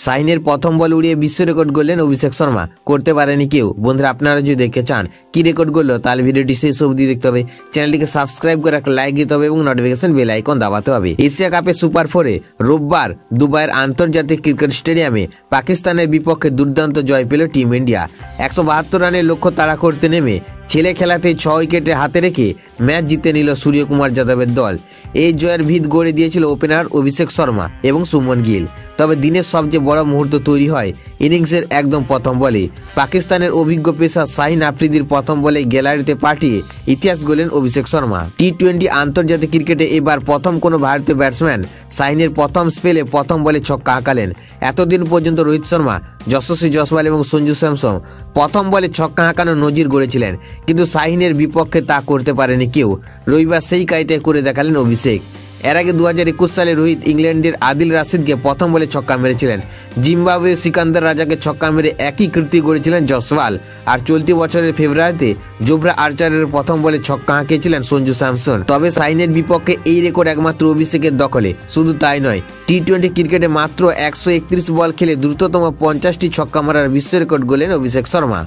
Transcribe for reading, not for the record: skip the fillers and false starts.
শাহিনের প্রথম বল উড়িয়ে বিশ্ব রেকর্ড করলেন অভিষেক শর্মা, করতে পারেনি কেউ। বন্ধুরা, আপনারা যদি দেখতে চান কি রেকর্ড করলো তাহলে ভিডিওটি শেষ অবধি দেখতে হবে। চ্যানেলটিকে সাবস্ক্রাইব করে একটা লাইক দিতে হবে এবং নোটিফিকেশন বেল আইকন দাবাতে হবে। এশিয়া কাপে সুপার 4-এ রোববার দুবাইয়ের আন্তর্জাতিক ক্রিকেট স্টেডিয়ামে পাকিস্তানের বিপক্ষে দুর্দান্ত জয় পেল টিম ইন্ডিয়া। 172 রানের লক্ষ্য তাড়া করতে নেমে ছেলে খেলাতে 6 উইকেটে হাতে রেখে ম্যাচ জিতে নিল সূর্যকুমার যাদবের দল। এই জয়ের ভিত গড়ে দিয়েছিল ওপেনার অভিষেক শর্মা এবং সুমন গিল। তবে দিনের সবচেয়ে বড় মুহূর্ত তৈরি হয় ইনিংসের একদম প্রথম বলে। পাকিস্তানের অভিজ্ঞ পেসার শাহিন আফ্রিদির প্রথম বলে গ্যালারিতে পাঠিয়ে ইতিহাস গড়লেন অভিষেক শর্মা। টি-20 আন্তর্জাতিক ক্রিকেটে এবার প্রথম কোনো ভারতীয় ব্যাটসম্যান শাহিনের প্রথম স্পেলে প্রথম বলে ছক্কা হাঁকালেন। এতদিন পর্যন্ত রোহিত শর্মা, যশস্বী জয়সওয়াল এবং সঞ্জু স্যামসন প্রথম বলে ছক্কা হাঁকানোর নজির গড়েছিলেন, কিন্তু শাহিনের বিপক্ষে তা করতে পারেনি কেউ। রবিবার সেই কাজটাই করে দেখালেন অভিষেক। এর আগে 2021 সালে রোহিত ইংল্যান্ডের আদিল রাশিদকে প্রথম বলে ছক্কা মেরেছিলেন। জিম্বাবুয়ে সিকান্দার রাজাকে ছক্কা মেরে একই কীর্তি গড়েছিলেন জয়সওয়াল। আর চলতি বছরের ফেব্রুয়ারিতে জোফরা আর্চারের প্রথম বলে ছক্কা হাঁকিয়েছিলেন সঞ্জু স্যামসন। তবে শাহিনের বিপক্ষে এই রেকর্ড একমাত্র অভিষেকের দখলে। শুধু তাই নয়, টি-20 ক্রিকেটে মাত্র 131 বল খেলে দ্রুততম 50টি ছক্কা মারার বিশ্ব রেকর্ড গড়লেন অভিষেক শর্মা।